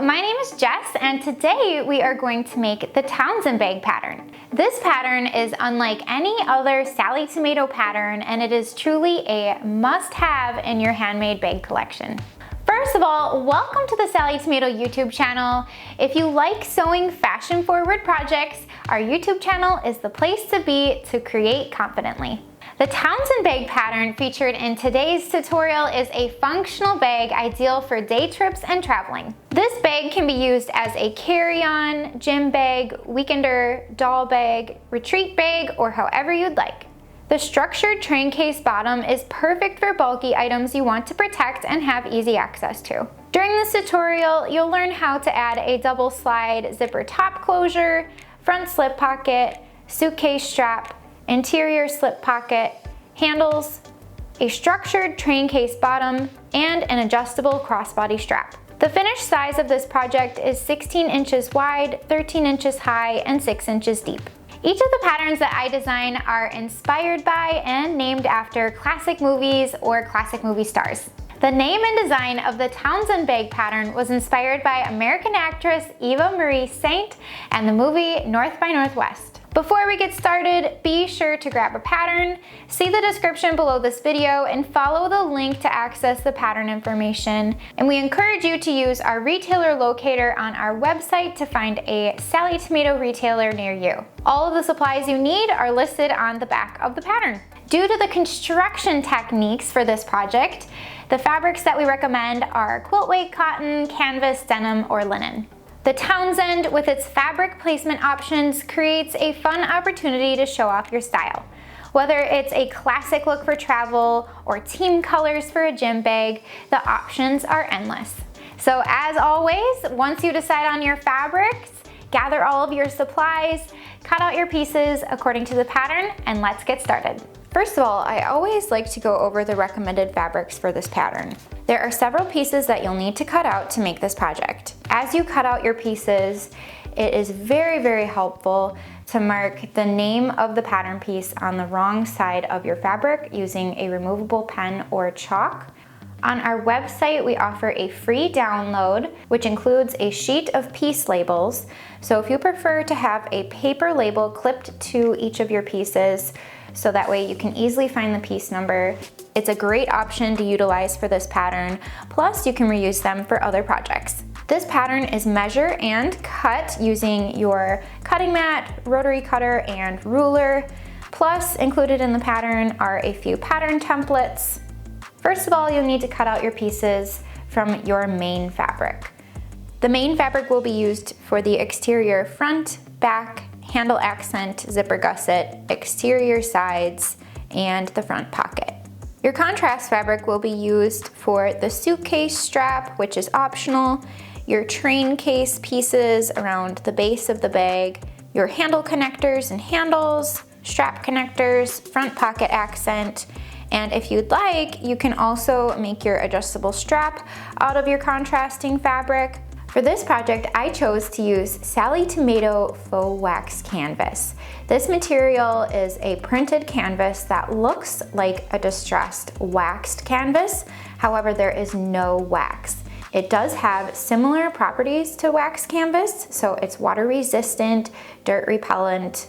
my name is Jess, and today we are going to make the Townsend bag pattern. This pattern is unlike any other Sallie Tomato pattern, and it is truly a must-have in your handmade bag collection. First of all, welcome to the Sallie Tomato YouTube channel. If you like sewing fashion-forward projects, our YouTube channel is the place to be to create confidently. The Townsend bag pattern featured in today's tutorial is a functional bag ideal for day trips and traveling. This bag can be used as a carry-on, gym bag, weekender, doll bag, retreat bag, or however you'd like. The structured train case bottom is perfect for bulky items you want to protect and have easy access to. During this tutorial, you'll learn how to add a double slide zipper top closure, front slip pocket, suitcase strap, interior slip pocket, handles, a structured train case bottom, and an adjustable crossbody strap. The finished size of this project is 16 inches wide, 13 inches high, and 6 inches deep. Each of the patterns that I design are inspired by and named after classic movies or classic movie stars. The name and design of the Townsend bag pattern was inspired by American actress Eva Marie Saint and the movie North by Northwest. Before we get started, be sure to grab a pattern, see the description below this video, and follow the link to access the pattern information. And we encourage you to use our retailer locator on our website to find a Sallie Tomato retailer near you. All of the supplies you need are listed on the back of the pattern. Due to the construction techniques for this project, the fabrics that we recommend are quilt weight cotton, canvas, denim, or linen. The Townsend, with its fabric placement options, creates a fun opportunity to show off your style. Whether it's a classic look for travel or team colors for a gym bag, the options are endless. So as always, once you decide on your fabrics, gather all of your supplies, cut out your pieces according to the pattern, and let's get started. First of all, I always like to go over the recommended fabrics for this pattern. There are several pieces that you'll need to cut out to make this project. As you cut out your pieces, it is very helpful to mark the name of the pattern piece on the wrong side of your fabric using a removable pen or chalk. On our website, we offer a free download, which includes a sheet of piece labels. So if you prefer to have a paper label clipped to each of your pieces, so that way you can easily find the piece number, it's a great option to utilize for this pattern. Plus, you can reuse them for other projects. This pattern is measure and cut using your cutting mat, rotary cutter, and ruler. Plus, included in the pattern are a few pattern templates. First of all, you'll need to cut out your pieces from your main fabric. The main fabric will be used for the exterior front, back, handle accent, zipper gusset, exterior sides, and the front pocket. Your contrast fabric will be used for the suitcase strap, which is optional, your train case pieces around the base of the bag, your handle connectors and handles, strap connectors, front pocket accent, and if you'd like, you can also make your adjustable strap out of your contrasting fabric. For this project, I chose to use Sallie Tomato faux wax canvas. This material is a printed canvas that looks like a distressed waxed canvas. However, there is no wax. It does have similar properties to wax canvas, so it's water resistant, dirt repellent,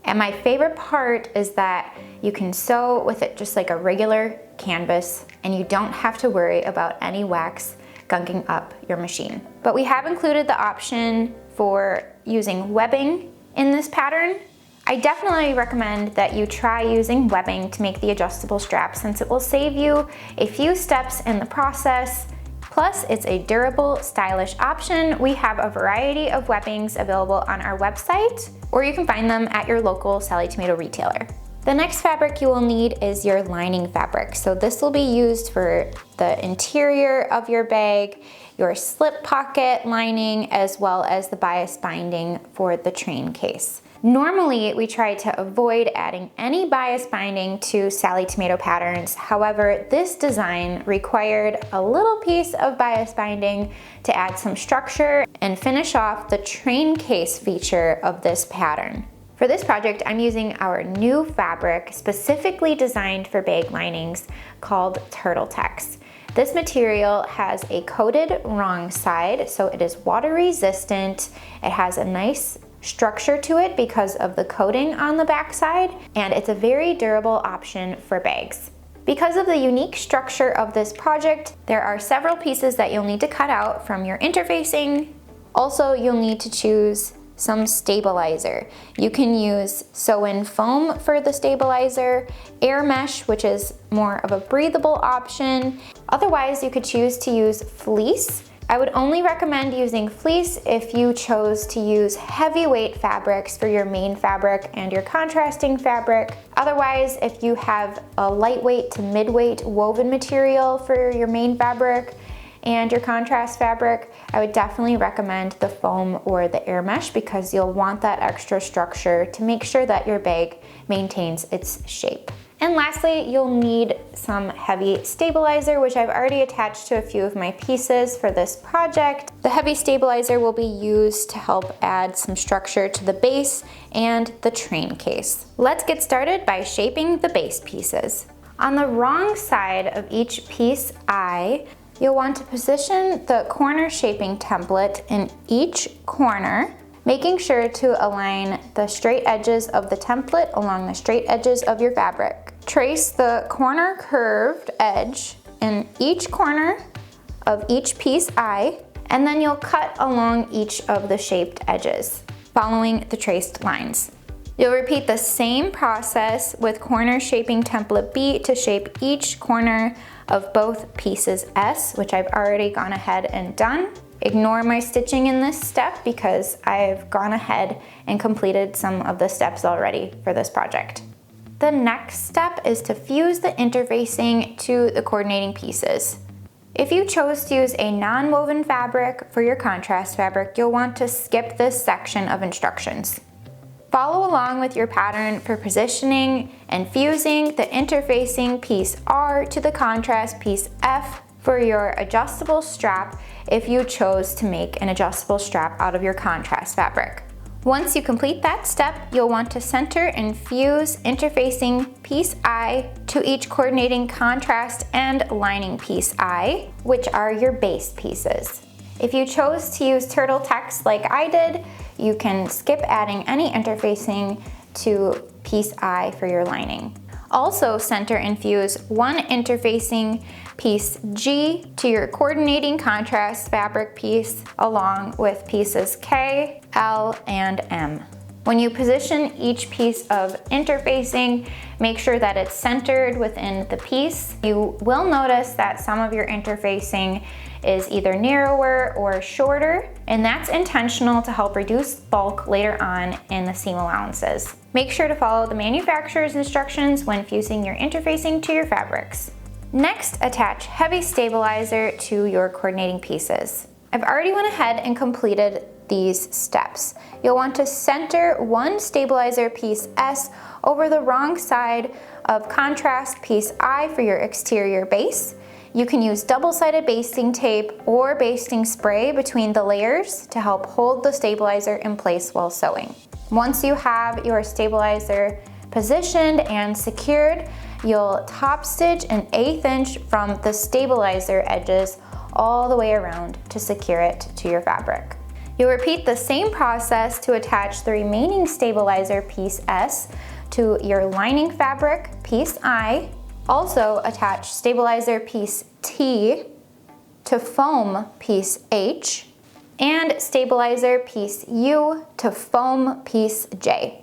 and my favorite part is that you can sew with it just like a regular canvas, and you don't have to worry about any wax gunking up your machine. But we have included the option for using webbing in this pattern. I definitely recommend that you try using webbing to make the adjustable strap, since it will save you a few steps in the process. Plus, it's a durable, stylish option. We have a variety of webbings available on our website, or you can find them at your local Sallie Tomato retailer. The next fabric you will need is your lining fabric. So this will be used for the interior of your bag, your slip pocket lining, as well as the bias binding for the train case. Normally, we try to avoid adding any bias binding to Sallie Tomato patterns. However, this design required a little piece of bias binding to add some structure and finish off the train case feature of this pattern. For this project, I'm using our new fabric specifically designed for bag linings called Turtle Tex. This material has a coated wrong side, so it is water resistant. It has a nice structure to it because of the coating on the back side, and it's a very durable option for bags. Because of the unique structure of this project, there are several pieces that you'll need to cut out from your interfacing. Also, you'll need to choose some stabilizer. You can use sew-in foam for the stabilizer, Airmesh, which is more of a breathable option. Otherwise, you could choose to use fleece. I would only recommend using fleece if you chose to use heavyweight fabrics for your main fabric and your contrasting fabric. Otherwise, if you have a lightweight to midweight woven material for your main fabric and your contrast fabric, I would definitely recommend the foam or the Airmesh because you'll want that extra structure to make sure that your bag maintains its shape. And lastly, you'll need some heavy stabilizer, which I've already attached to a few of my pieces for this project. The heavy stabilizer will be used to help add some structure to the base and the train case. Let's get started by shaping the base pieces. On the wrong side of each piece I, you'll want to position the corner shaping template in each corner, making sure to align the straight edges of the template along the straight edges of your fabric. Trace the corner curved edge in each corner of each piece I, and then you'll cut along each of the shaped edges, following the traced lines. You'll repeat the same process with corner shaping template B to shape each corner of both pieces S, which I've already gone ahead and done. Ignore my stitching in this step because I've gone ahead and completed some of the steps already for this project. The next step is to fuse the interfacing to the coordinating pieces. If you chose to use a non-woven fabric for your contrast fabric, you'll want to skip this section of instructions. Follow along with your pattern for positioning and fusing the interfacing piece R to the contrast piece F for your adjustable strap if you chose to make an adjustable strap out of your contrast fabric. Once you complete that step, you'll want to center and fuse interfacing piece I to each coordinating contrast and lining piece I, which are your base pieces. If you chose to use turtle text like I did, you can skip adding any interfacing to piece I for your lining. Also center and fuse one interfacing piece G to your coordinating contrast fabric piece along with pieces K, L, and M. When you position each piece of interfacing, make sure that it's centered within the piece. You will notice that some of your interfacing is either narrower or shorter, and that's intentional to help reduce bulk later on in the seam allowances. Make sure to follow the manufacturer's instructions when fusing your interfacing to your fabrics. Next, attach heavy stabilizer to your coordinating pieces. I've already went ahead and completed these steps. You'll want to center one stabilizer piece S over the wrong side of contrast piece I for your exterior base. You can use double-sided basting tape or basting spray between the layers to help hold the stabilizer in place while sewing. Once you have your stabilizer positioned and secured, you'll top stitch an 1/8 inch from the stabilizer edges all the way around to secure it to your fabric. You'll repeat the same process to attach the remaining stabilizer piece S to your lining fabric piece I. Also attach stabilizer piece T to foam piece H and stabilizer piece U to foam piece J.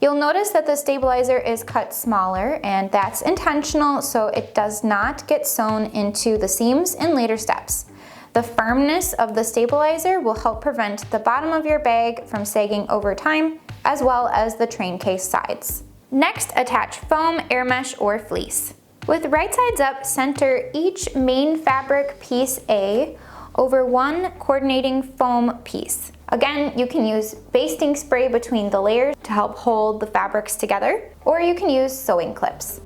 You'll notice that the stabilizer is cut smaller, and that's intentional so it does not get sewn into the seams in later steps. The firmness of the stabilizer will help prevent the bottom of your bag from sagging over time, as well as the train case sides. Next, attach foam, Airmesh, or fleece. With right sides up, center each main fabric piece A over one coordinating foam piece. Again, you can use basting spray between the layers to help hold the fabrics together, or you can use sewing clips.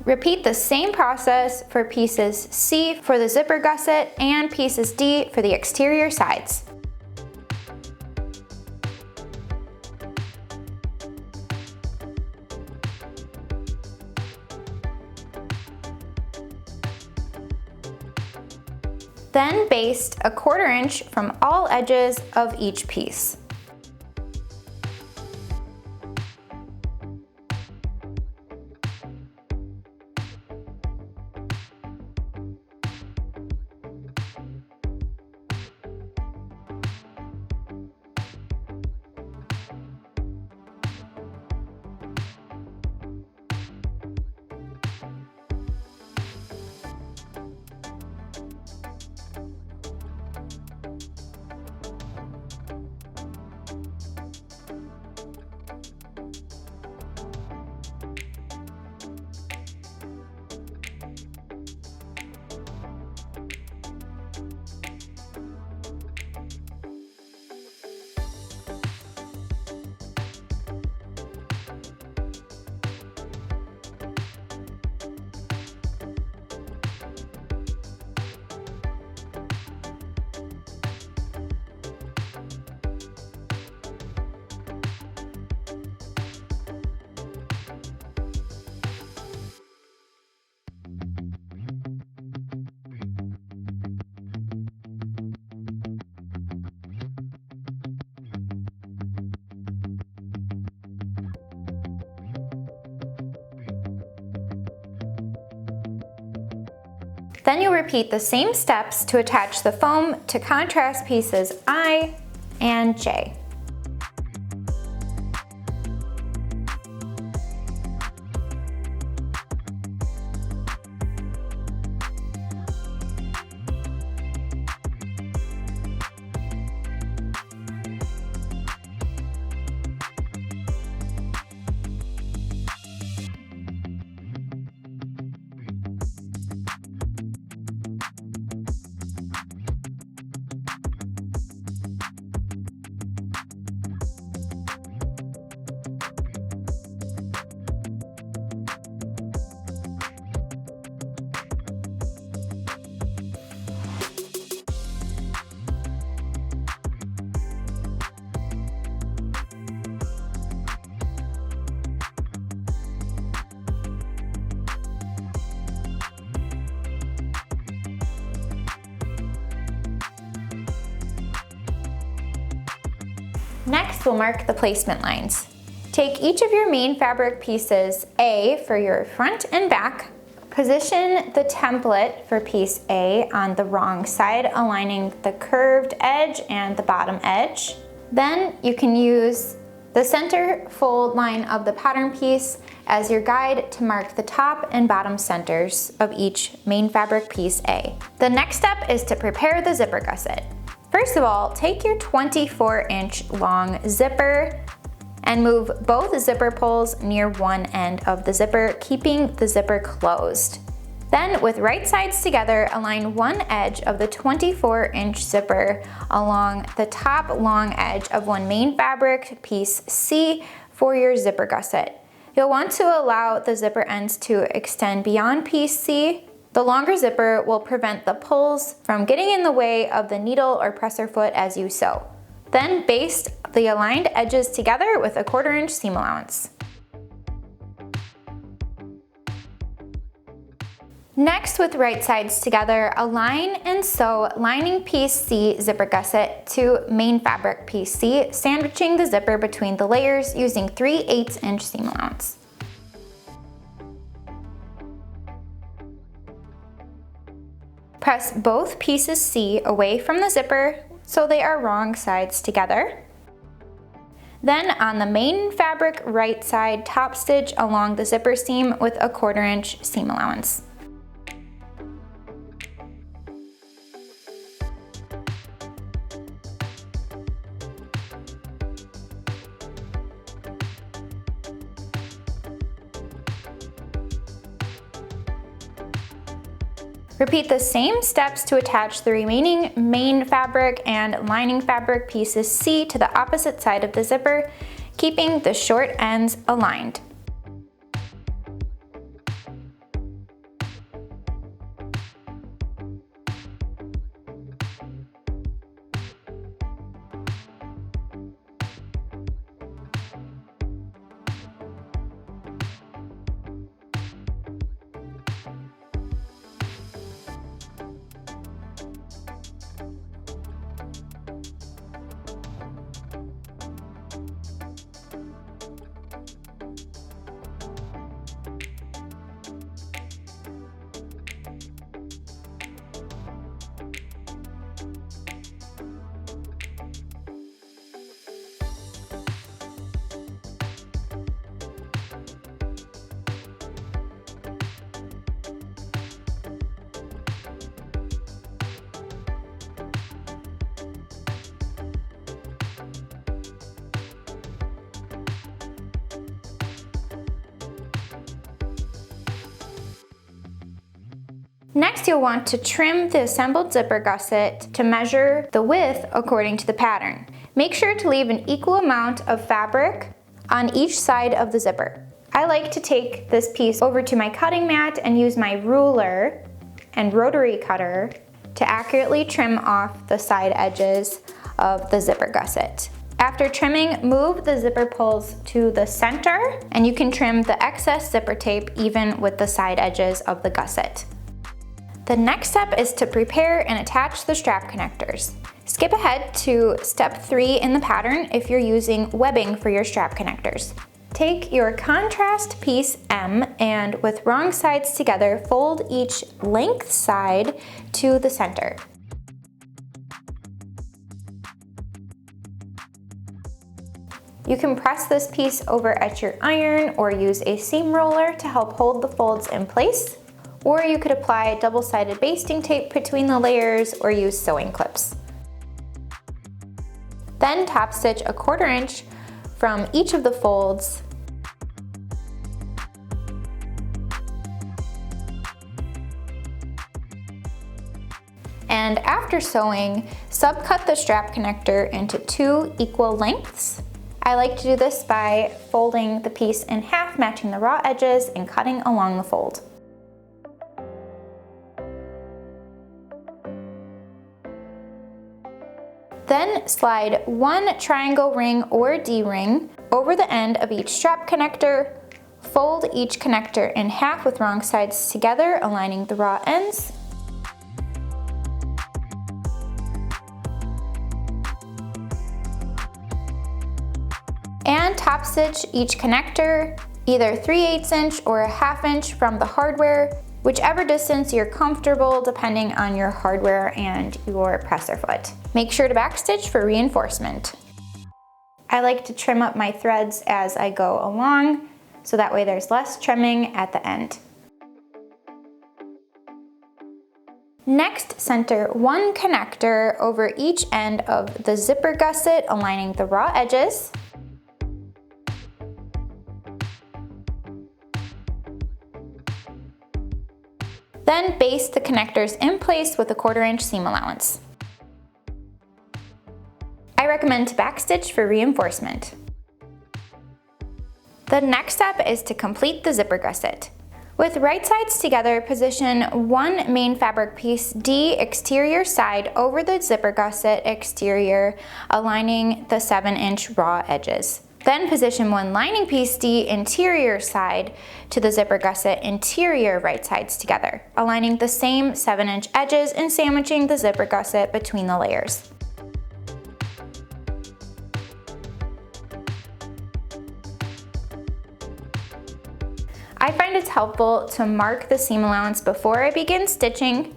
Repeat the same process for pieces C for the zipper gusset and pieces D for the exterior sides. Then baste a 1/4 inch from all edges of each piece. Then you'll repeat the same steps to attach the foam to contrast pieces I and J. Next, we'll mark the placement lines. Take each of your main fabric pieces, A for your front and back, position the template for piece A on the wrong side, aligning the curved edge and the bottom edge. Then you can use the center fold line of the pattern piece as your guide to mark the top and bottom centers of each main fabric piece A. The next step is to prepare the zipper gusset. First of all, take your 24-inch long zipper and move both zipper pulls near one end of the zipper, keeping the zipper closed. Then, with right sides together, align one edge of the 24-inch zipper along the top long edge of one main fabric piece C for your zipper gusset. You'll want to allow the zipper ends to extend beyond piece C. The longer zipper will prevent the pulls from getting in the way of the needle or presser foot as you sew. Then baste the aligned edges together with a 1/4 inch seam allowance. Next, with right sides together, align and sew lining piece C zipper gusset to main fabric piece C, sandwiching the zipper between the layers using 3/8 inch seam allowance. Press both pieces C away from the zipper so they are wrong sides together. Then on the main fabric right side, top stitch along the zipper seam with a 1/4 inch seam allowance. Repeat the same steps to attach the remaining main fabric and lining fabric pieces C to the opposite side of the zipper, keeping the short ends aligned. Next, you'll want to trim the assembled zipper gusset to measure the width according to the pattern. Make sure to leave an equal amount of fabric on each side of the zipper. I like to take this piece over to my cutting mat and use my ruler and rotary cutter to accurately trim off the side edges of the zipper gusset. After trimming, move the zipper pulls to the center, and you can trim the excess zipper tape even with the side edges of the gusset. The next step is to prepare and attach the strap connectors. Skip ahead to step 3 in the pattern if you're using webbing for your strap connectors. Take your contrast piece M and with wrong sides together, fold each length side to the center. You can press this piece over at your iron or use a seam roller to help hold the folds in place. Or you could apply double-sided basting tape between the layers or use sewing clips. Then top stitch a 1/4 inch from each of the folds. And after sewing, subcut the strap connector into 2 equal lengths. I like to do this by folding the piece in half, matching the raw edges, and cutting along the fold. Then slide 1 triangle ring or D-ring over the end of each strap connector. Fold each connector in half with wrong sides together, aligning the raw ends. And top stitch each connector, either 3/8 inch or 1/2 inch from the hardware, whichever distance you're comfortable depending on your hardware and your presser foot. Make sure to backstitch for reinforcement. I like to trim up my threads as I go along, so that way there's less trimming at the end. Next, center 1 connector over each end of the zipper gusset, aligning the raw edges. Then baste the connectors in place with a 1/4 inch seam allowance. I recommend to backstitch for reinforcement. The next step is to complete the zipper gusset. With right sides together, position 1 main fabric piece D exterior side over the zipper gusset exterior, aligning the 7-inch raw edges. Then position 1 lining piece D interior side to the zipper gusset interior right sides together, aligning the same 7-inch edges and sandwiching the zipper gusset between the layers. I find it's helpful to mark the seam allowance before I begin stitching.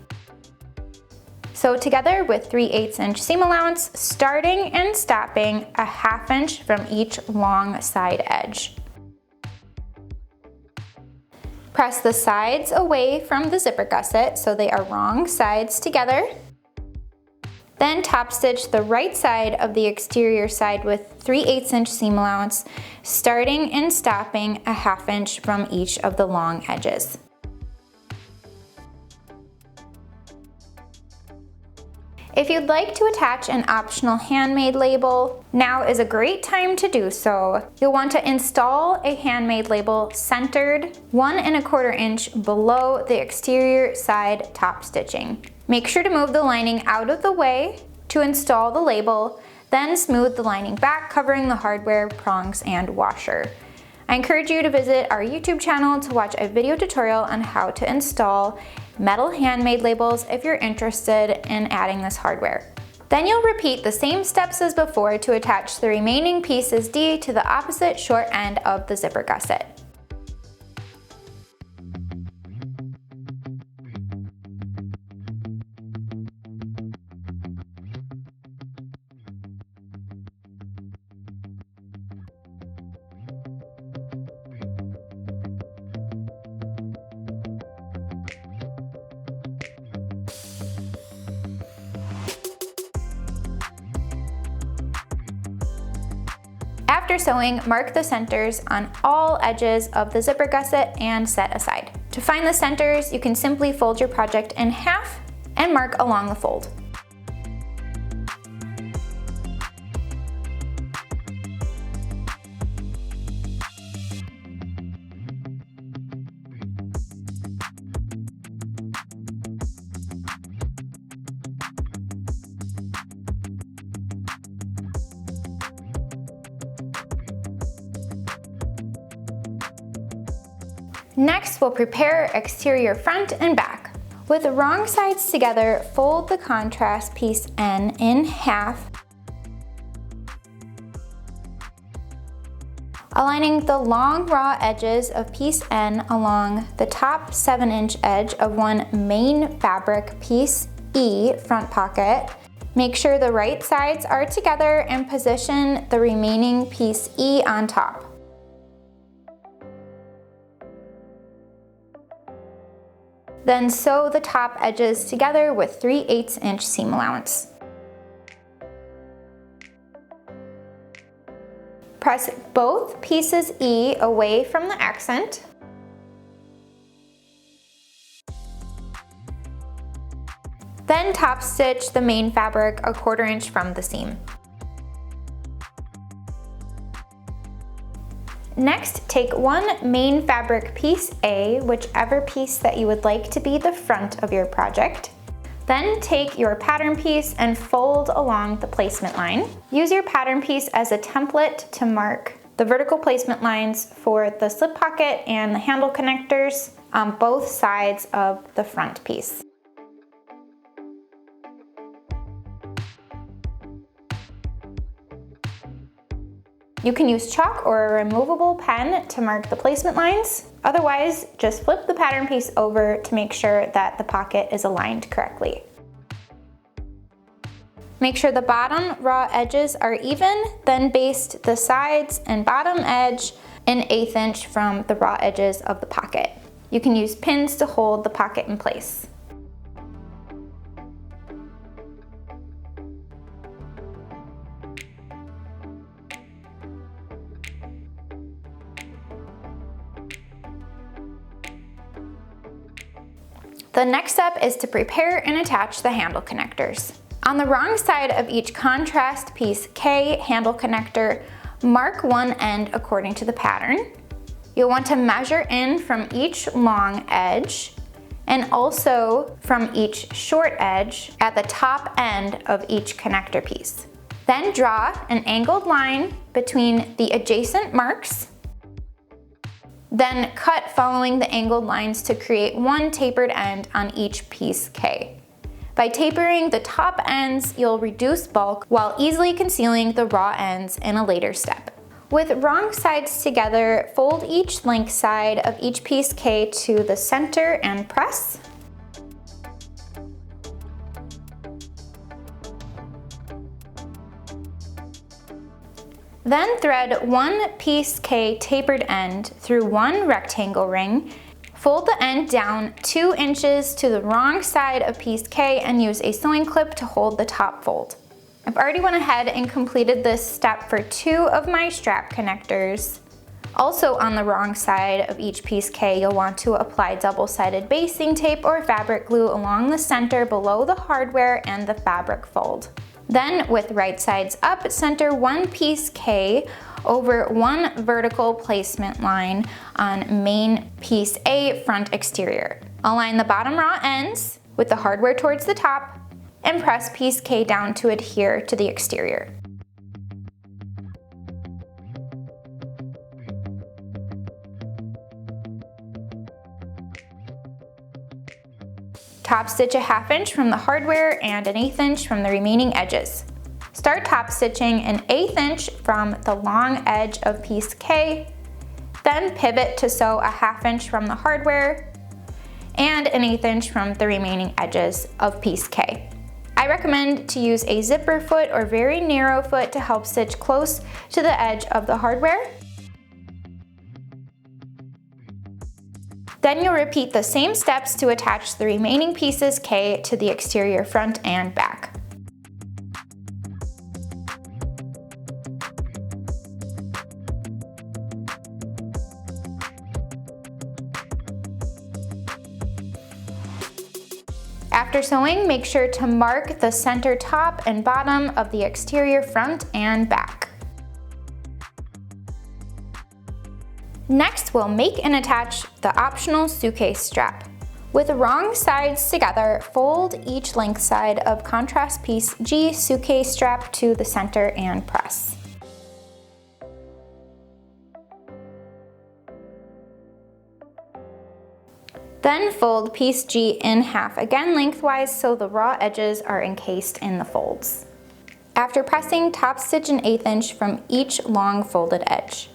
Sew together with 3/8 inch seam allowance, starting and stopping a 1/2 inch from each long side edge. Press the sides away from the zipper gusset so they are wrong sides together. Then top stitch the right side of the exterior side with 3/8 inch seam allowance, starting and stopping a 1/2 inch from each of the long edges. If you'd like to attach an optional handmade label, now is a great time to do so. You'll want to install a handmade label centered 1 1/4 inch below the exterior side top stitching. Make sure to move the lining out of the way to install the label, then smooth the lining back, covering the hardware, prongs, and washer. I encourage you to visit our YouTube channel to watch a video tutorial on how to install metal handmade labels if you're interested in adding this hardware. Then you'll repeat the same steps as before to attach the remaining pieces D to the opposite short end of the zipper gusset. After sewing, mark the centers on all edges of the zipper gusset and set aside. To find the centers, you can simply fold your project in half and mark along the fold. Next, we'll prepare exterior front and back. With the wrong sides together, fold the contrast piece N in half, aligning the long raw edges of piece N along the top 7-inch edge of one main fabric piece E front pocket. Make sure the right sides are together and position the remaining piece E on top. Then sew the top edges together with 3/8-inch seam allowance. Press both pieces E away from the accent. Then top stitch the main fabric 1/4 inch from the seam. Next, take one main fabric piece A, whichever piece that you would like to be the front of your project. Then take your pattern piece and fold along the placement line. Use your pattern piece as a template to mark the vertical placement lines for the slip pocket and the handle connectors on both sides of the front piece. You can use chalk or a removable pen to mark the placement lines. Otherwise, just flip the pattern piece over to make sure that the pocket is aligned correctly. Make sure the bottom raw edges are even, then baste the sides and bottom edge 1/8 inch from the raw edges of the pocket. You can use pins to hold the pocket in place. The next step is to prepare and attach the handle connectors. On the wrong side of each contrast piece K handle connector, mark one end according to the pattern. You'll want to measure in from each long edge and also from each short edge at the top end of each connector piece. Then draw an angled line between the adjacent marks. Then cut following the angled lines to create one tapered end on each piece K. By tapering the top ends, you'll reduce bulk while easily concealing the raw ends in a later step. With wrong sides together, fold each length side of each piece K to the center and press. Then thread one piece K tapered end through one rectangle ring. Fold the end down 2 inches to the wrong side of piece K and use a sewing clip to hold the top fold. I've already went ahead and completed this step for 2 of my strap connectors. Also on the wrong side of each piece K, you'll want to apply double-sided basting tape or fabric glue along the center below the hardware and the fabric fold. Then, with right sides up, center one piece K over one vertical placement line on main piece A front exterior. Align the bottom raw ends with the hardware towards the top and press piece K down to adhere to the exterior. Top stitch a 1/2 inch from the hardware and 1/8 inch from the remaining edges. Start top stitching 1/8 inch from the long edge of piece K, then pivot to sew a 1/2 inch from the hardware and 1/8 inch from the remaining edges of piece K. I recommend to use a zipper foot or very narrow foot to help stitch close to the edge of the hardware. Then you'll repeat the same steps to attach the remaining pieces K to the exterior front and back. After sewing, make sure to mark the center top and bottom of the exterior front and back. Next, we'll make and attach the optional suitcase strap. With the wrong sides together, fold each length side of contrast piece G suitcase strap to the center and press. Then fold piece G in half, again lengthwise, so the raw edges are encased in the folds. After pressing, top stitch an 1/8 inch from each long folded edge.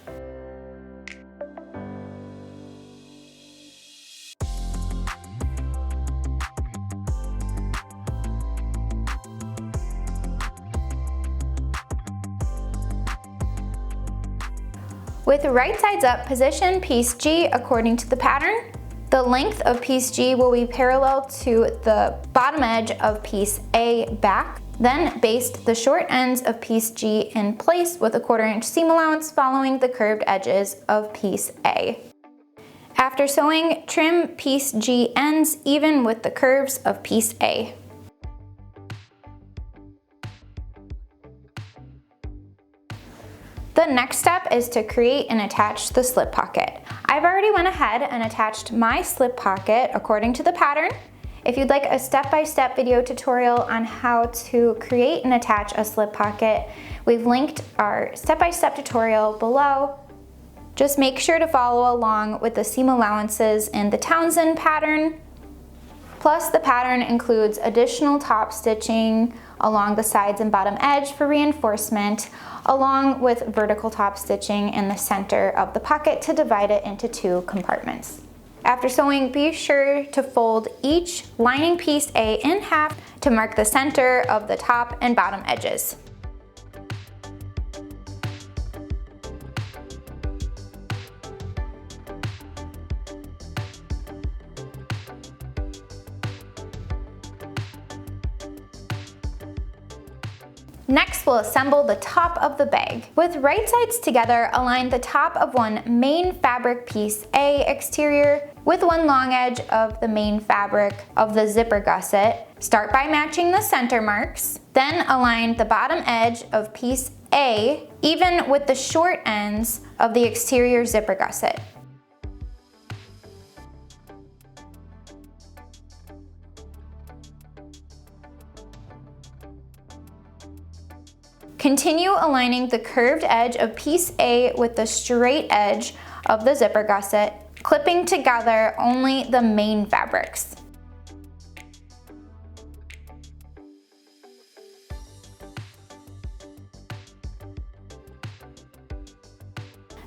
With the right sides up, position piece G according to the pattern. The length of piece G will be parallel to the bottom edge of piece A back. Then baste the short ends of piece G in place with a 1/4 inch seam allowance following the curved edges of piece A. After sewing, trim piece G ends even with the curves of piece A. The next step is to create and attach the slip pocket. I've already went ahead and attached my slip pocket according to the pattern. If you'd like a step-by-step video tutorial on how to create and attach a slip pocket, we've linked our step-by-step tutorial below. Just make sure to follow along with the seam allowances in the Townsend pattern. Plus, the pattern includes additional top stitching along the sides and bottom edge for reinforcement, along with vertical top stitching in the center of the pocket to divide it into 2 compartments. After sewing, be sure to fold each lining piece A in half to mark the center of the top and bottom edges. Next, we'll assemble the top of the bag. With right sides together, align the top of one main fabric piece A exterior with one long edge of the main fabric of the zipper gusset. Start by matching the center marks. Then align the bottom edge of piece A even with the short ends of the exterior zipper gusset. Continue aligning the curved edge of piece A with the straight edge of the zipper gusset, clipping together only the main fabrics.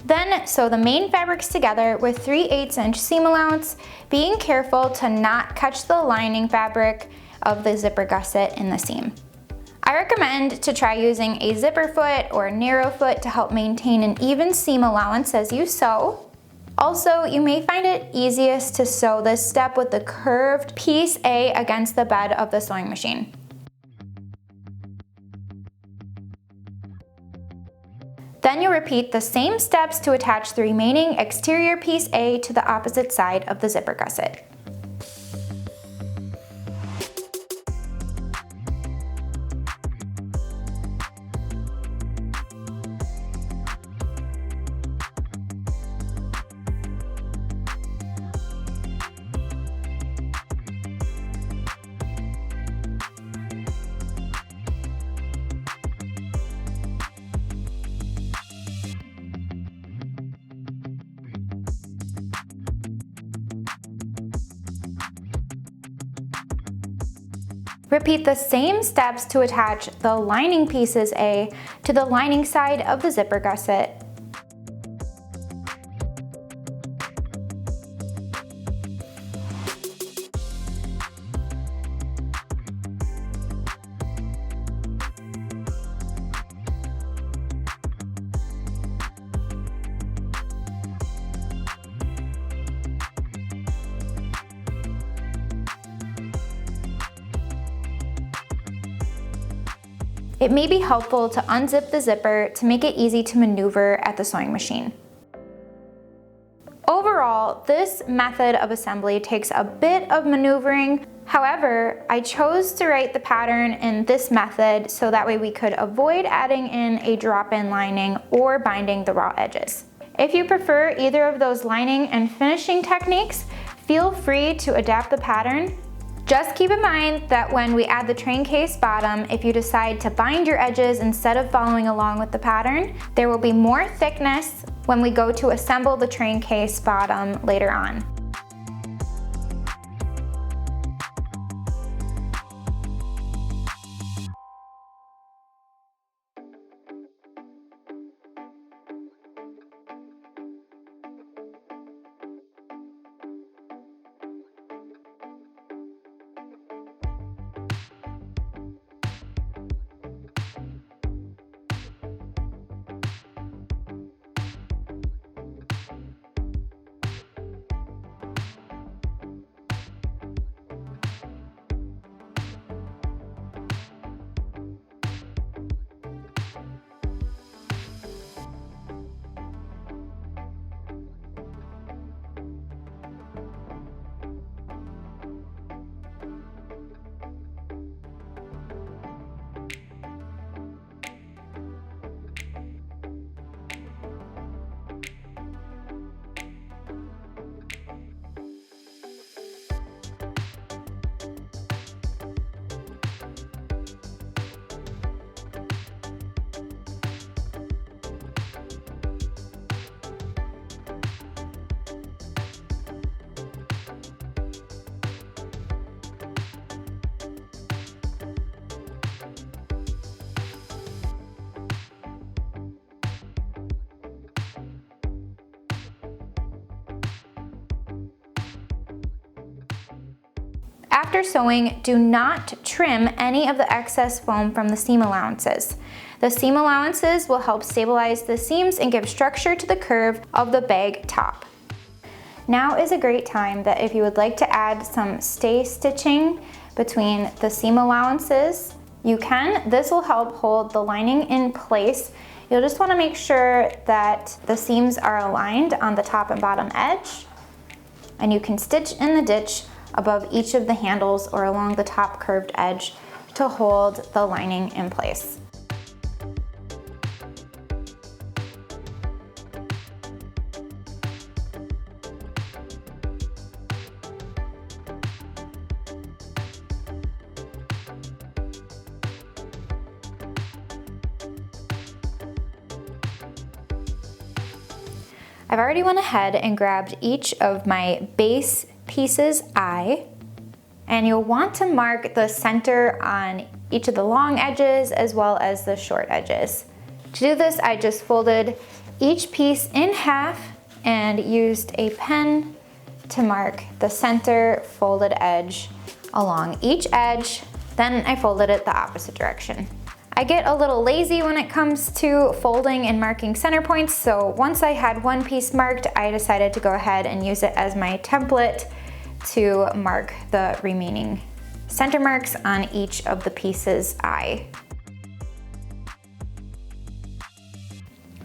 Then sew the main fabrics together with 3/8 inch seam allowance, being careful to not catch the lining fabric of the zipper gusset in the seam. I recommend to try using a zipper foot or narrow foot to help maintain an even seam allowance as you sew. Also, you may find it easiest to sew this step with the curved piece A against the bed of the sewing machine. Then you'll repeat the same steps to attach the remaining exterior piece A to the opposite side of the zipper gusset. Repeat the same steps to attach the lining pieces A to the lining side of the zipper gusset. It may be helpful to unzip the zipper to make it easy to maneuver at the sewing machine. Overall, this method of assembly takes a bit of maneuvering. However, I chose to write the pattern in this method so that way we could avoid adding in a drop-in lining or binding the raw edges. If you prefer either of those lining and finishing techniques, feel free to adapt the pattern. Just keep in mind that when we add the train case bottom, if you decide to bind your edges instead of following along with the pattern, there will be more thickness when we go to assemble the train case bottom later on. After sewing, do not trim any of the excess foam from the seam allowances. The seam allowances will help stabilize the seams and give structure to the curve of the bag top. Now is a great time that if you would like to add some stay stitching between the seam allowances, you can. This will help hold the lining in place. You'll just want to make sure that the seams are aligned on the top and bottom edge, and you can stitch in the ditch above each of the handles or along the top curved edge to hold the lining in place. I've already went ahead and grabbed each of my base pieces eye, and you'll want to mark the center on each of the long edges as well as the short edges. To do this, I just folded each piece in half and used a pen to mark the center folded edge along each edge. Then I folded it the opposite direction. I get a little lazy when it comes to folding and marking center points, so once I had one piece marked, I decided to go ahead and use it as my template to mark the remaining center marks on each of the pieces eye.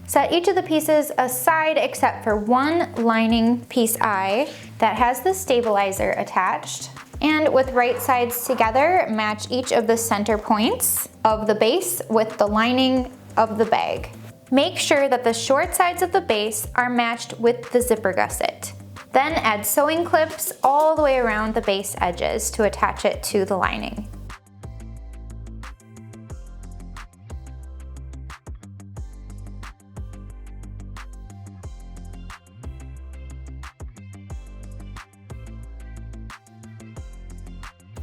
Set each of the pieces aside except for one lining piece eye that has the stabilizer attached. And with right sides together, match each of the center points of the base with the lining of the bag. Make sure that the short sides of the base are matched with the zipper gusset. Then add sewing clips all the way around the base edges to attach it to the lining.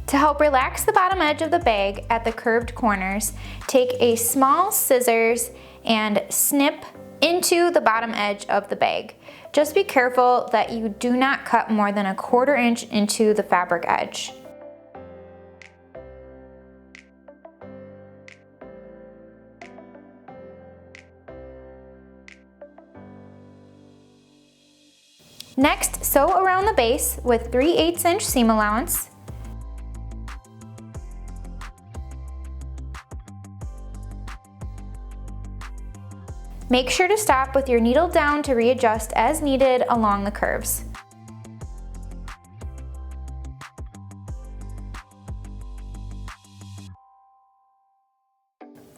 To help relax the bottom edge of the bag at the curved corners, take a small scissors and snip into the bottom edge of the bag. Just be careful that you do not cut more than 1/4 inch into the fabric edge. Next, sew around the base with 3/8 inch seam allowance. Make sure to stop with your needle down to readjust as needed along the curves.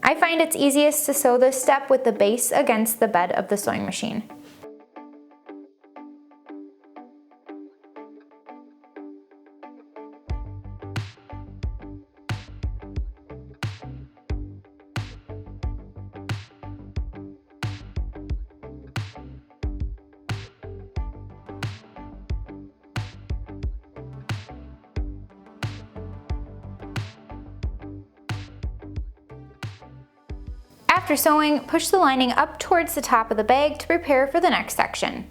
I find it's easiest to sew this step with the base against the bed of the sewing machine. After sewing, push the lining up towards the top of the bag to prepare for the next section.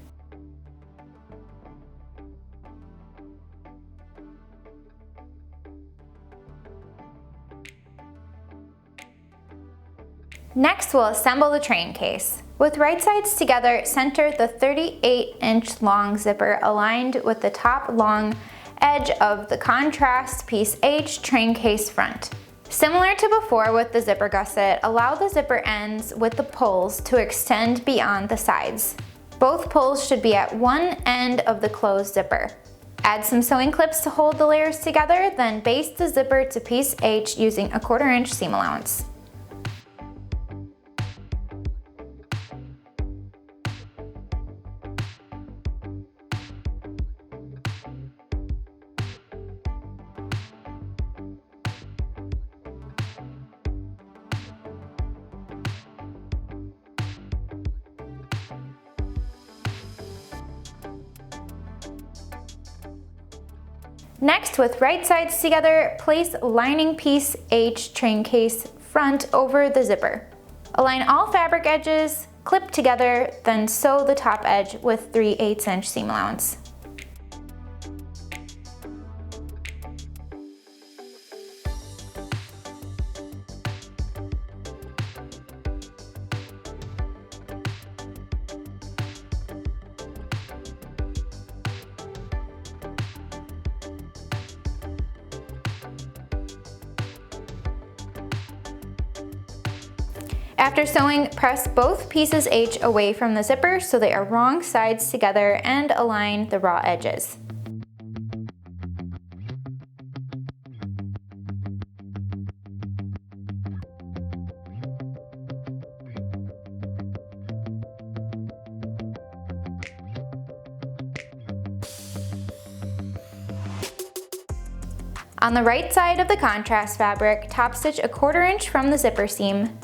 Next, we'll assemble the train case. With right sides together, center the 38-inch long zipper aligned with the top long edge of the contrast piece H train case front. Similar to before with the zipper gusset, allow the zipper ends with the pulls to extend beyond the sides. Both pulls should be at one end of the closed zipper. Add some sewing clips to hold the layers together, then baste the zipper to piece H using a 1/4 inch seam allowance. Next, with right sides together, place lining piece H train case front over the zipper. Align all fabric edges, clip together, then sew the top edge with 3/8 inch seam allowance. After sewing, press both pieces H away from the zipper so they are wrong sides together and align the raw edges. On the right side of the contrast fabric, top stitch a 1/4 inch from the zipper seam.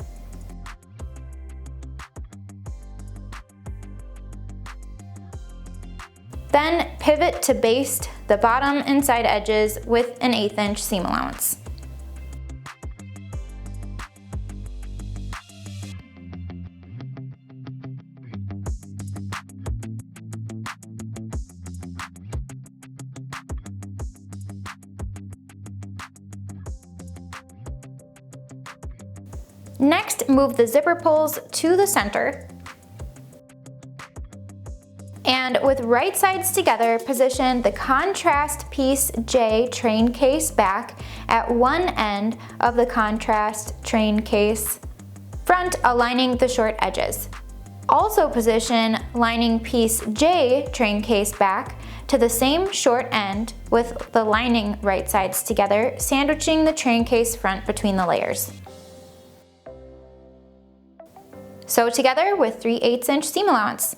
Then pivot to baste the bottom and side edges with an 1/8 inch seam allowance. Next, move the zipper pulls to the center. And with right sides together, position the contrast piece J train case back at one end of the contrast train case front, aligning the short edges. Also position lining piece J train case back to the same short end with the lining right sides together, sandwiching the train case front between the layers. Sew together with 3/8 inch seam allowance.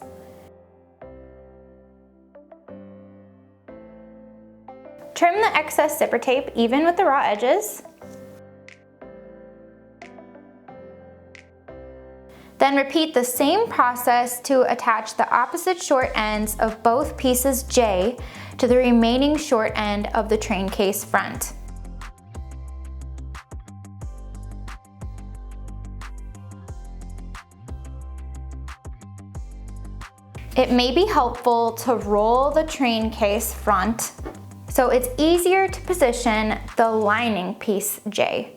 Trim the excess zipper tape even with the raw edges. Then repeat the same process to attach the opposite short ends of both pieces J to the remaining short end of the train case front. It may be helpful to roll the train case front so it's easier to position the lining piece J.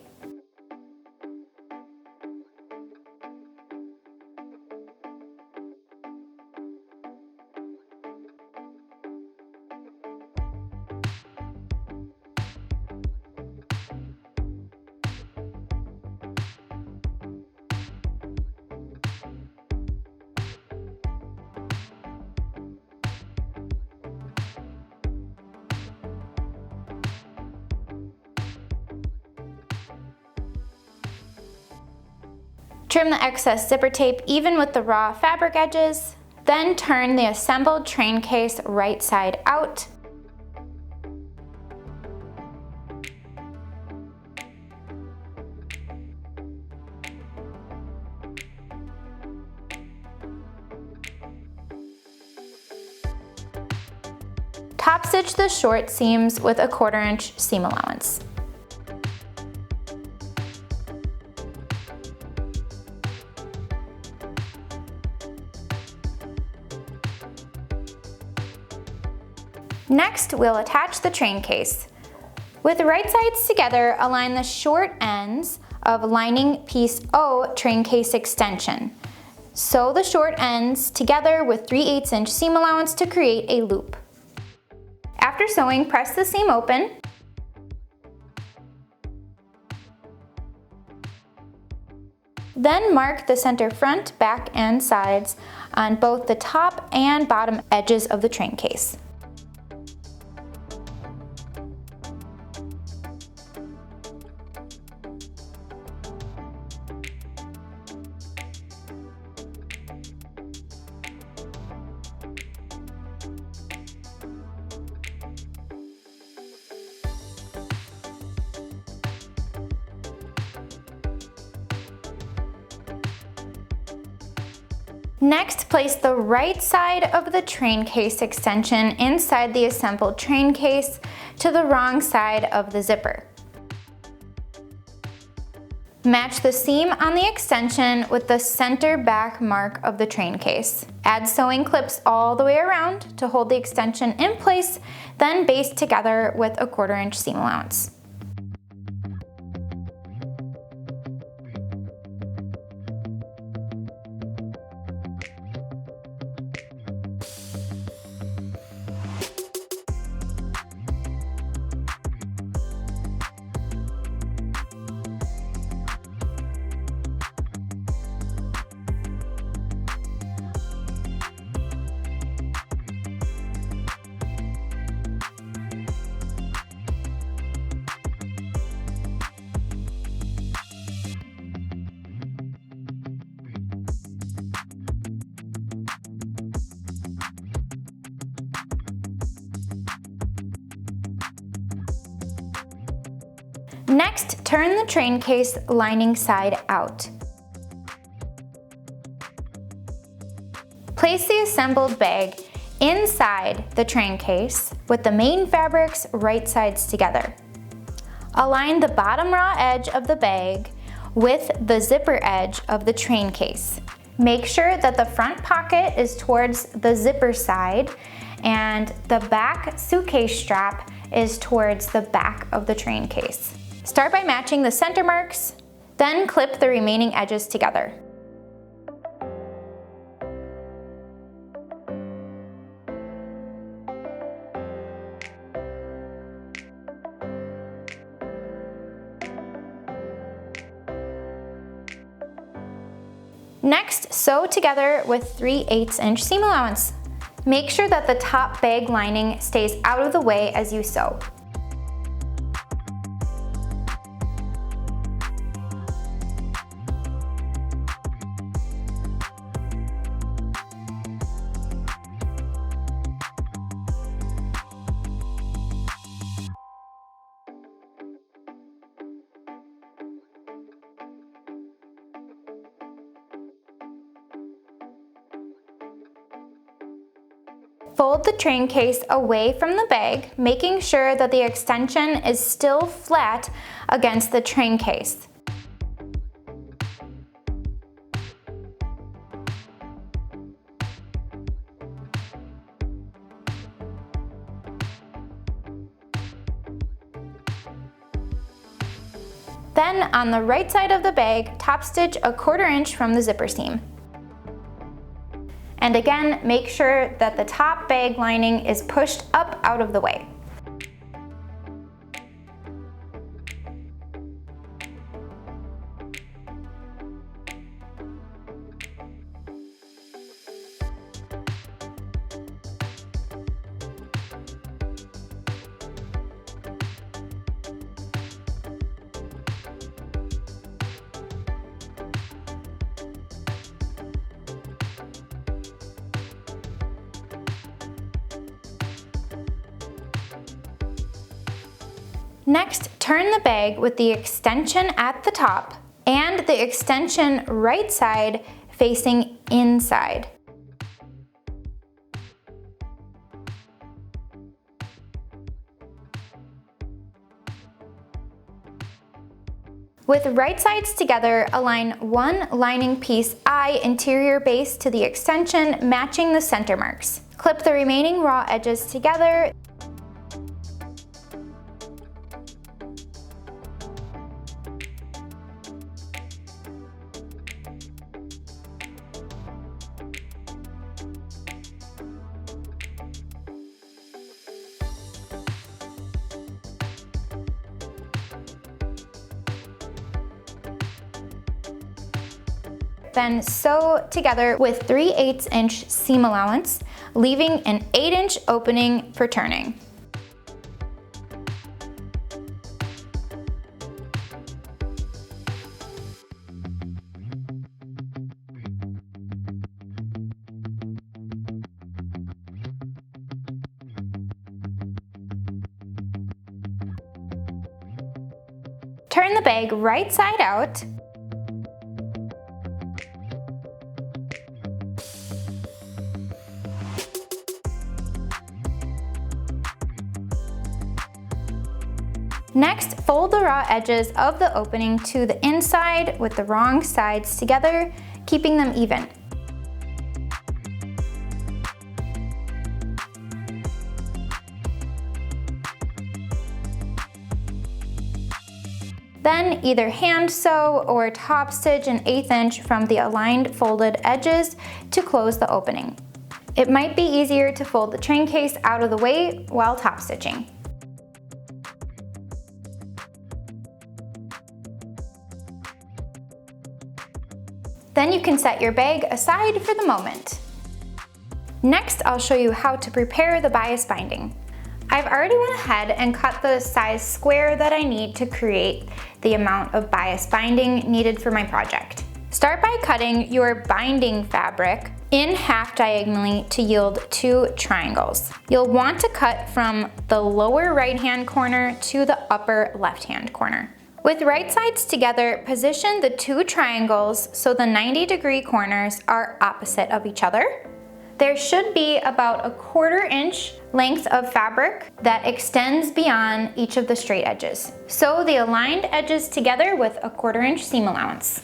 Trim the excess zipper tape even with the raw fabric edges. Then turn the assembled train case right side out. Top stitch the short seams with a 1/4 inch seam allowance. Next, we'll attach the train case. With the right sides together, align the short ends of lining piece O train case extension. Sew the short ends together with 3/8 inch seam allowance to create a loop. After sewing, press the seam open. Then mark the center front, back, and sides on both the top and bottom edges of the train case. Next, place the right side of the train case extension inside the assembled train case to the wrong side of the zipper. Match the seam on the extension with the center back mark of the train case. Add sewing clips all the way around to hold the extension in place, then baste together with a 1/4 inch seam allowance. Next, turn the train case lining side out. Place the assembled bag inside the train case with the main fabrics right sides together. Align the bottom raw edge of the bag with the zipper edge of the train case. Make sure that the front pocket is towards the zipper side and the back suitcase strap is towards the back of the train case. Start by matching the center marks, then clip the remaining edges together. Next, sew together with 3/8 inch seam allowance. Make sure that the top bag lining stays out of the way as you sew. Fold the train case away from the bag, making sure that the extension is still flat against the train case. Then on the right side of the bag, top stitch a 1/4 inch from the zipper seam. And again, make sure that the top bag lining is pushed up out of the way. Next, turn the bag with the extension at the top and the extension right side facing inside. With right sides together, align one lining piece eye interior base to the extension, matching the center marks. Clip the remaining raw edges together. Then sew together with 3/8 inch seam allowance, leaving an 8-inch opening for turning. Turn the bag right side out. Next, fold the raw edges of the opening to the inside with the wrong sides together, keeping them even. Then either hand sew or top stitch an 1/8 inch from the aligned folded edges to close the opening. It might be easier to fold the train case out of the way while top stitching. Then you can set your bag aside for the moment. Next, I'll show you how to prepare the bias binding. I've already went ahead and cut the size square that I need to create the amount of bias binding needed for my project. Start by cutting your binding fabric in half diagonally to yield 2 triangles. You'll want to cut from the lower right-hand corner to the upper left-hand corner. With right sides together, position the 2 triangles so the 90-degree corners are opposite of each other. There should be about a 1/4 inch length of fabric that extends beyond each of the straight edges. Sew the aligned edges together with a 1/4 inch seam allowance.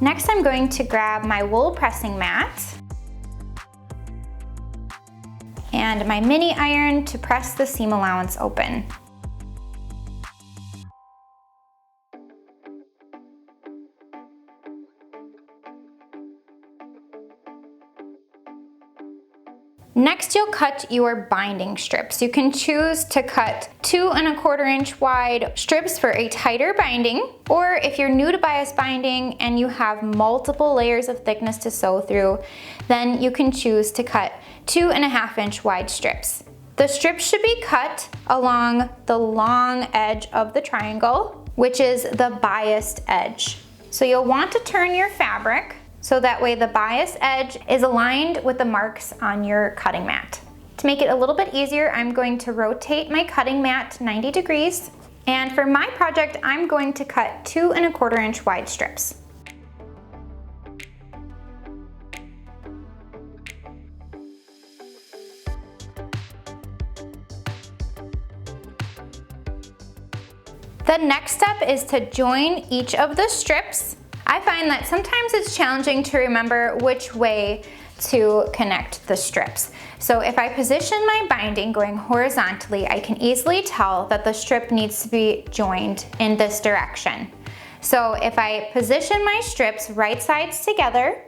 Next, I'm going to grab my wool pressing mat and my mini iron to press the seam allowance open. Next, you'll cut your binding strips. You can choose to cut 2 1/4 inch wide strips for a tighter binding, or if you're new to bias binding and you have multiple layers of thickness to sew through, then you can choose to cut 2 1/2 inch wide strips. The strips should be cut along the long edge of the triangle, which is the biased edge. So you'll want to turn your fabric so that way the bias edge is aligned with the marks on your cutting mat. To make it a little bit easier, I'm going to rotate my cutting mat 90 degrees. And for my project, I'm going to cut 2 1/4 inch wide strips. The next step is to join each of the strips. I find that sometimes it's challenging to remember which way to connect the strips. So if I position my binding going horizontally, I can easily tell that the strip needs to be joined in this direction. So if I position my strips right sides together,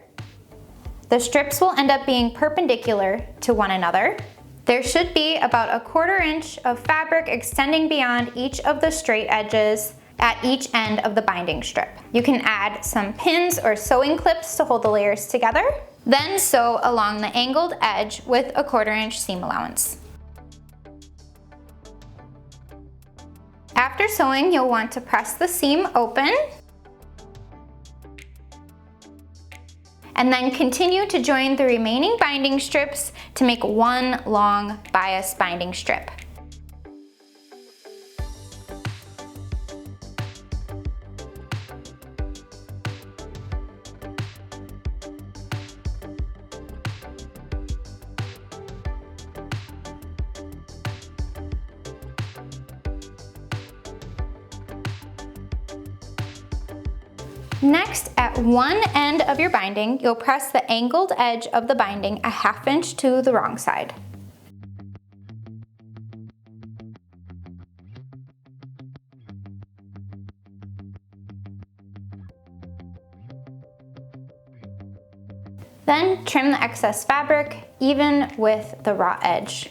the strips will end up being perpendicular to one another. There should be about a 1/4 inch of fabric extending beyond each of the straight edges at each end of the binding strip. You can add some pins or sewing clips to hold the layers together. Then sew along the angled edge with a 1/4 inch seam allowance. After sewing, you'll want to press the seam open And then continue to join the remaining binding strips to make one long bias binding strip. Next, at one end of your binding, you'll press the angled edge of the binding a ½ inch to the wrong side. Then trim the excess fabric even with the raw edge.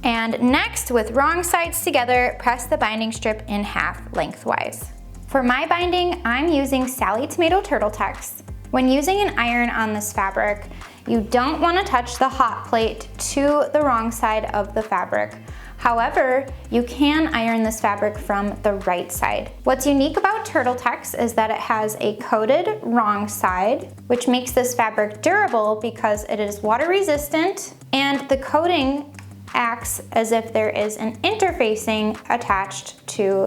And next, with wrong sides together, press the binding strip in half lengthwise. For my binding, I'm using Sallie Tomato Turtle Tex. When using an iron on this fabric, you don't want to touch the hot plate to the wrong side of the fabric. However, you can iron this fabric from the right side. What's unique about Turtle Tex is that it has a coated wrong side, which makes this fabric durable because it is water resistant, and the coating acts as if there is an interfacing attached to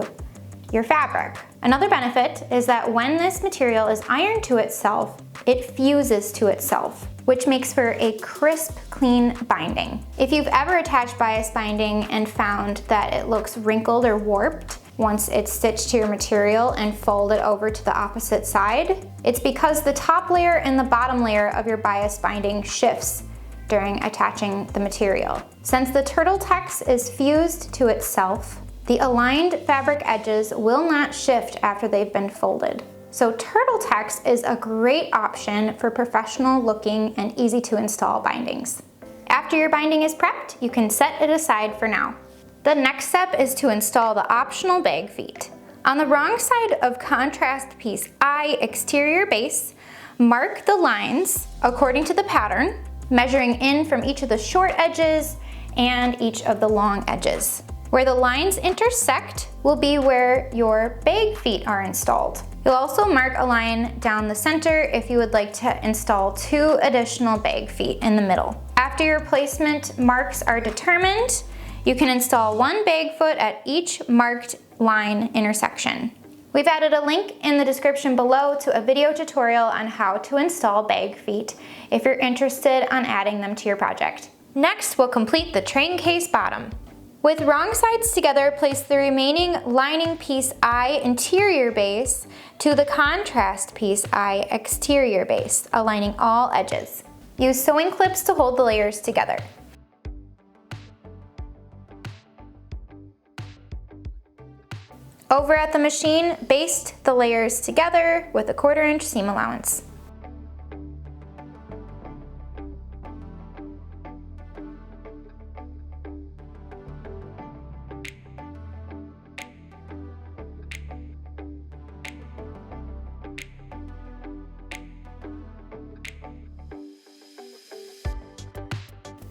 your fabric. Another benefit is that when this material is ironed to itself, it fuses to itself, which makes for a crisp, clean binding. If you've ever attached bias binding and found that it looks wrinkled or warped once it's stitched to your material and folded over to the opposite side, it's because the top layer and the bottom layer of your bias binding shifts during attaching the material. Since the Turtle Tex is fused to itself, the aligned fabric edges will not shift after they've been folded. So Turtle Tex is a great option for professional looking and easy to install bindings. After your binding is prepped, you can set it aside for now. The next step is to install the optional bag feet. On the wrong side of contrast piece I exterior base, mark the lines according to the pattern, measuring in from each of the short edges and each of the long edges. Where the lines intersect will be where your bag feet are installed. You'll also mark a line down the center if you would like to install 2 additional bag feet in the middle. After your placement marks are determined, you can install 1 bag foot at each marked line intersection. We've added a link in the description below to a video tutorial on how to install bag feet if you're interested on adding them to your project. Next, we'll complete the train case bottom. With wrong sides together, place the remaining lining piece I interior base to the contrast piece I exterior base, aligning all edges. Use sewing clips to hold the layers together. Over at the machine, baste the layers together with a 1/4 inch seam allowance.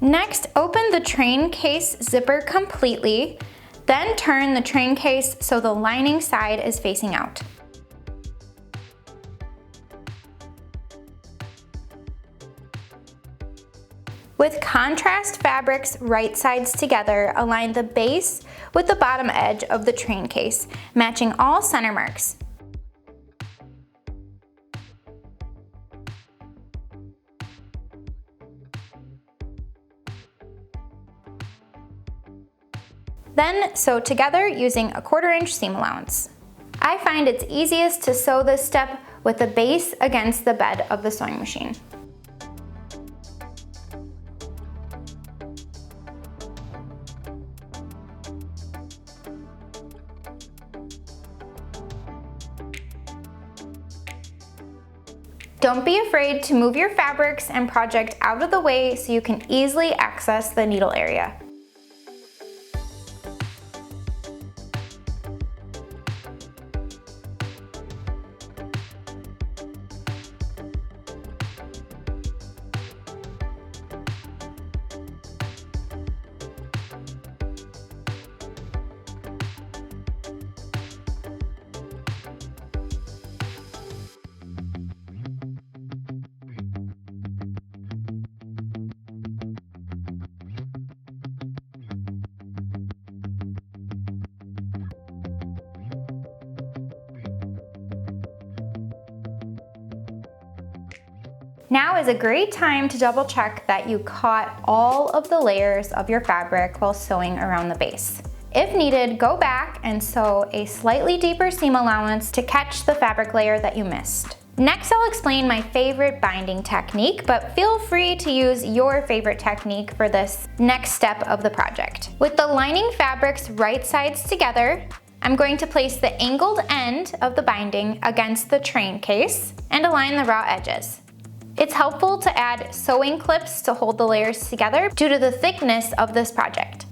Next, open the train case zipper completely, then turn the train case so the lining side is facing out. With contrast fabrics right sides together, align the base with the bottom edge of the train case, matching all center marks. Then sew together using a 1/4 inch seam allowance. I find it's easiest to sew this step with the base against the bed of the sewing machine. Don't be afraid to move your fabrics and project out of the way so you can easily access the needle area. Now is a great time to double check that you caught all of the layers of your fabric while sewing around the base. If needed, go back and sew a slightly deeper seam allowance to catch the fabric layer that you missed. Next, I'll explain my favorite binding technique, but feel free to use your favorite technique for this next step of the project. With the lining fabrics right sides together, I'm going to place the angled end of the binding against the train case and align the raw edges. It's helpful to add sewing clips to hold the layers together due to the thickness of this project.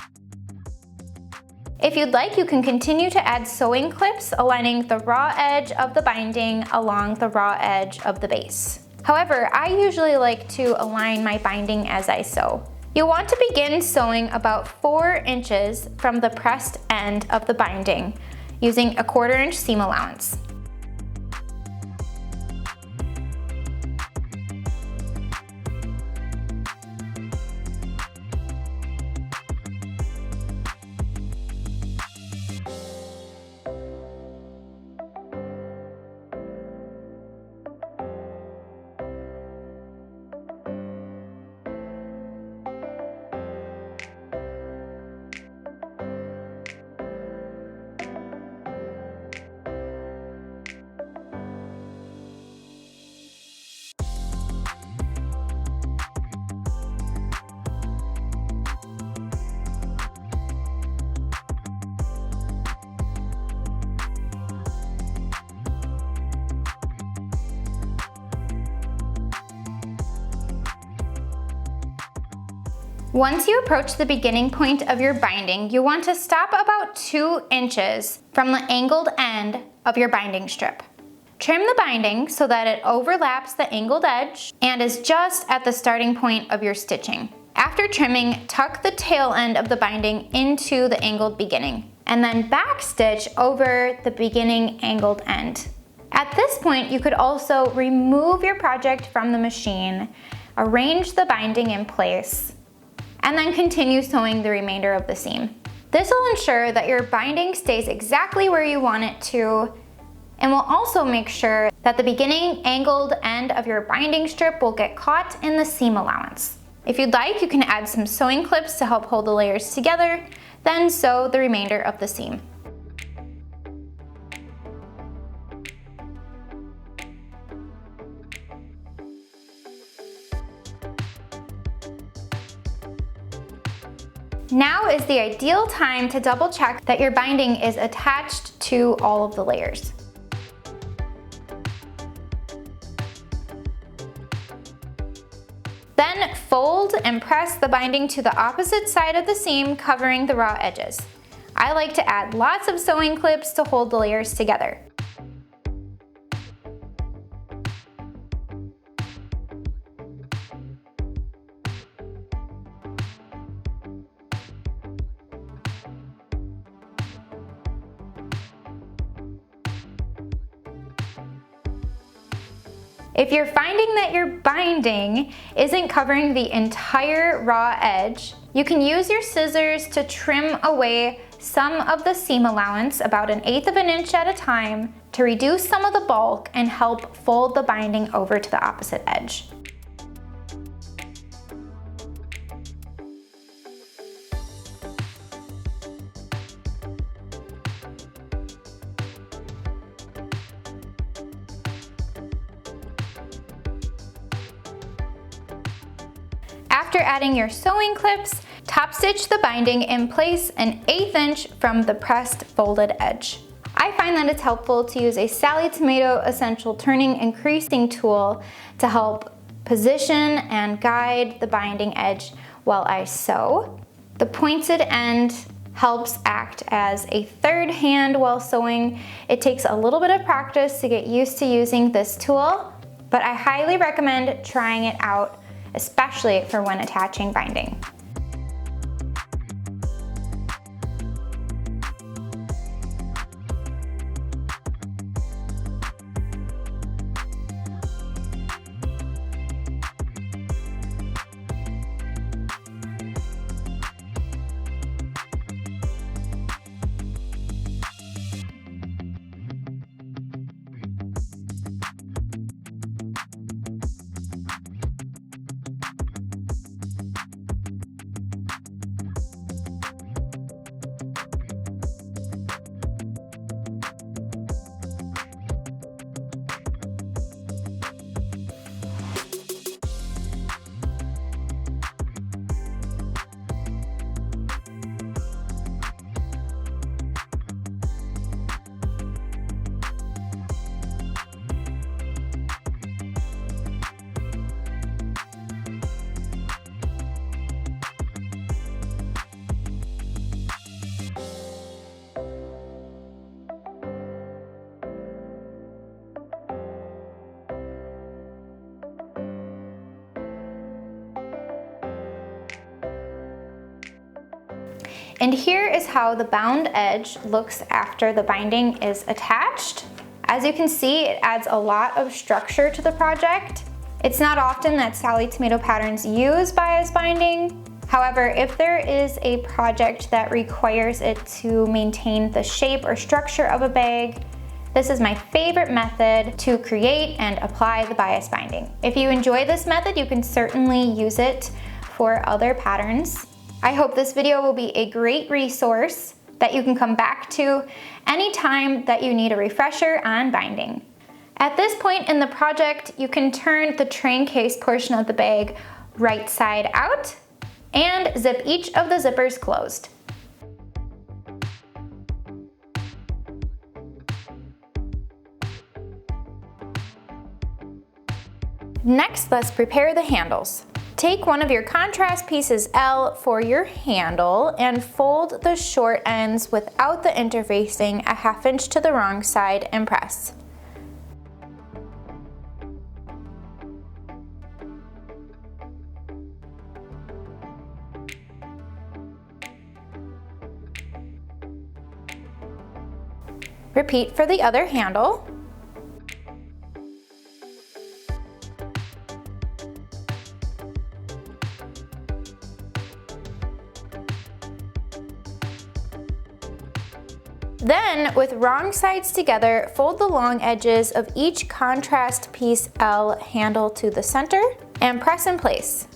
If you'd like, you can continue to add sewing clips aligning the raw edge of the binding along the raw edge of the base. However, I usually like to align my binding as I sew. You'll want to begin sewing about 4 inches from the pressed end of the binding using a 1/4 inch seam allowance. Once you approach the beginning point of your binding, you want to stop about 2 inches from the angled end of your binding strip. Trim the binding so that it overlaps the angled edge and is just at the starting point of your stitching. After trimming, tuck the tail end of the binding into the angled beginning, and then backstitch over the beginning angled end. At this point, you could also remove your project from the machine, arrange the binding in place, and then continue sewing the remainder of the seam. This will ensure that your binding stays exactly where you want it to, and will also make sure that the beginning angled end of your binding strip will get caught in the seam allowance. If you'd like, you can add some sewing clips to help hold the layers together, then sew the remainder of the seam. Now is the ideal time to double check that your binding is attached to all of the layers. Then fold and press the binding to the opposite side of the seam, covering the raw edges. I like to add lots of sewing clips to hold the layers together. If you're finding that your binding isn't covering the entire raw edge, you can use your scissors to trim away some of the seam allowance about 1/8 of an inch at a time to reduce some of the bulk and help fold the binding over to the opposite edge. After adding your sewing clips, top stitch the binding in place 1/8 inch from the pressed folded edge. I find that it's helpful to use a Sallie Tomato essential turning and creasing tool to help position and guide the binding edge while I sew. The pointed end helps act as a third hand while sewing. It takes a little bit of practice to get used to using this tool, but I highly recommend trying it out, especially for when attaching binding. And here is how the bound edge looks after the binding is attached. As you can see, it adds a lot of structure to the project. It's not often that Sallie Tomato patterns use bias binding. However, if there is a project that requires it to maintain the shape or structure of a bag, this is my favorite method to create and apply the bias binding. If you enjoy this method, you can certainly use it for other patterns. I hope this video will be a great resource that you can come back to anytime that you need a refresher on binding. At this point in the project, you can turn the train case portion of the bag right side out and zip each of the zippers closed. Next, let's prepare the handles. Take one of your contrast pieces L for your handle and fold the short ends without the interfacing a 1/2 inch to the wrong side and press. Repeat for the other handle. Then, with wrong sides together, fold the long edges of each contrast piece L handle to the center and press in place.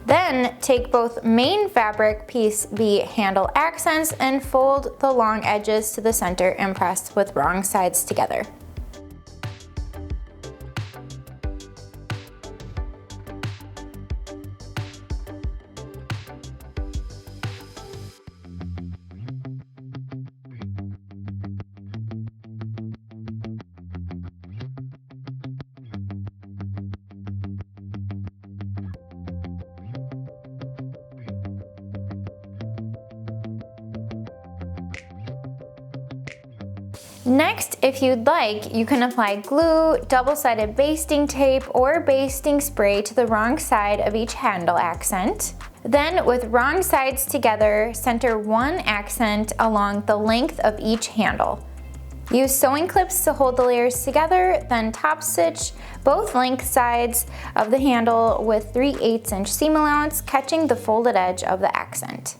Then take both main fabric piece B handle accents and fold the long edges to the center and press with wrong sides together. Next, if you'd like, you can apply glue, double-sided basting tape, or basting spray to the wrong side of each handle accent. Then, with wrong sides together, center one accent along the length of each handle. Use sewing clips to hold the layers together, then top stitch both length sides of the handle with 3/8 inch seam allowance, catching the folded edge of the accent.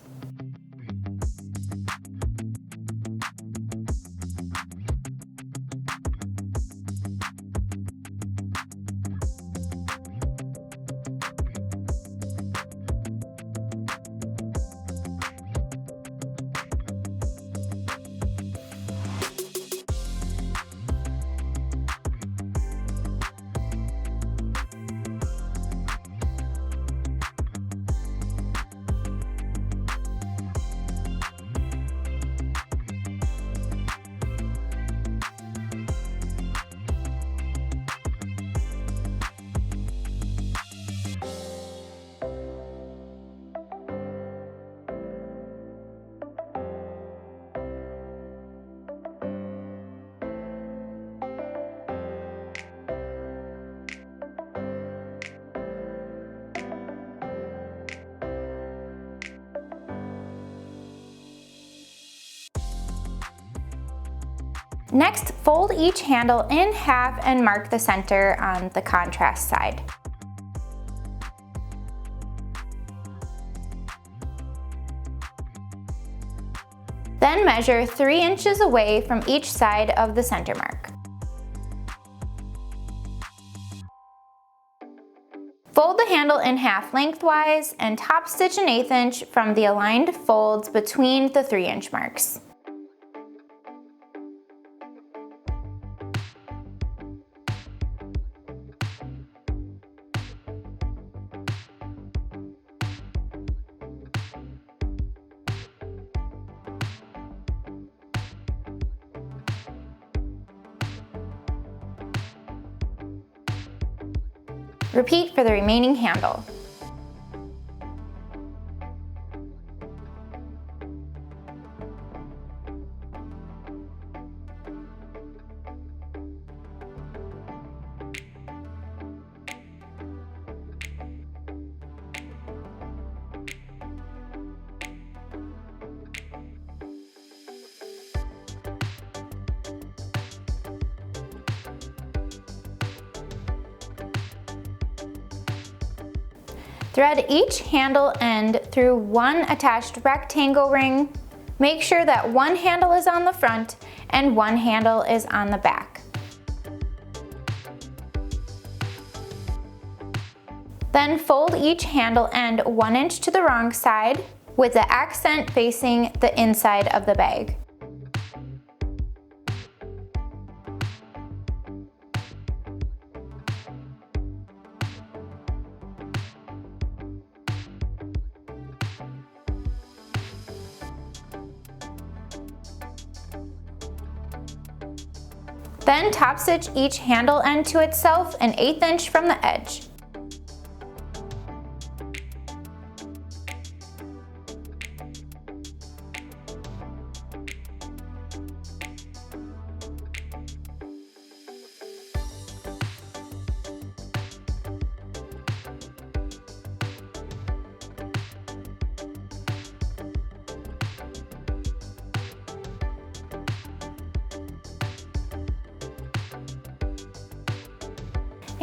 Next, fold each handle in half and mark the center on the contrast side. Then measure 3 inches away from each side of the center mark. Fold the handle in half lengthwise and top stitch an 1/8 inch from the aligned folds between the 3-inch marks. Repeat for the remaining handle. Thread each handle end through one attached rectangle ring. Make sure that one handle is on the front and one handle is on the back. Then fold each handle end 1 inch to the wrong side with the accent facing the inside of the bag. Then top stitch each handle end to itself an 1/8 inch from the edge.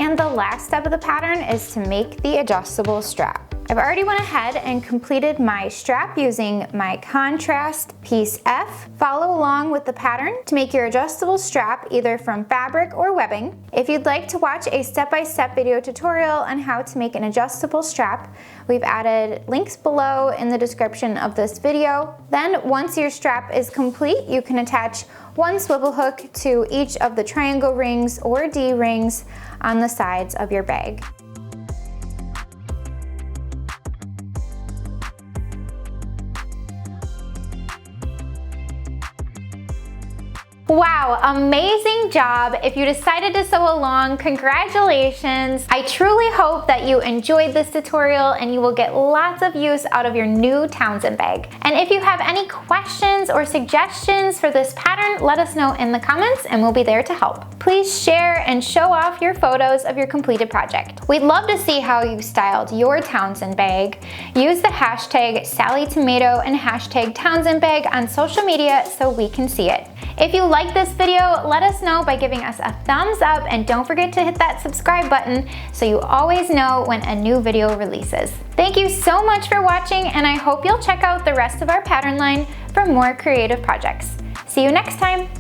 And the last step of the pattern is to make the adjustable strap. I've already went ahead and completed my strap using my contrast piece F. Follow along with the pattern to make your adjustable strap either from fabric or webbing. If you'd like to watch a step-by-step video tutorial on how to make an adjustable strap, we've added links below in the description of this video. Then once your strap is complete, you can attach one swivel hook to each of the triangle rings or D rings on the sides of your bag. Wow, amazing job. If you decided to sew along, congratulations. I truly hope that you enjoyed this tutorial and you will get lots of use out of your new Townsend bag. And if you have any questions or suggestions for this pattern, let us know in the comments and we'll be there to help. Please share and show off your photos of your completed project. We'd love to see how you styled your Townsend bag. Use the hashtag Sallie Tomato and hashtag Townsend bag on social media so we can see it. If you like this video, let us know by giving us a thumbs up and don't forget to hit that subscribe button so you always know when a new video releases. Thank you so much for watching and I hope you'll check out the rest of our pattern line for more creative projects. See you next time.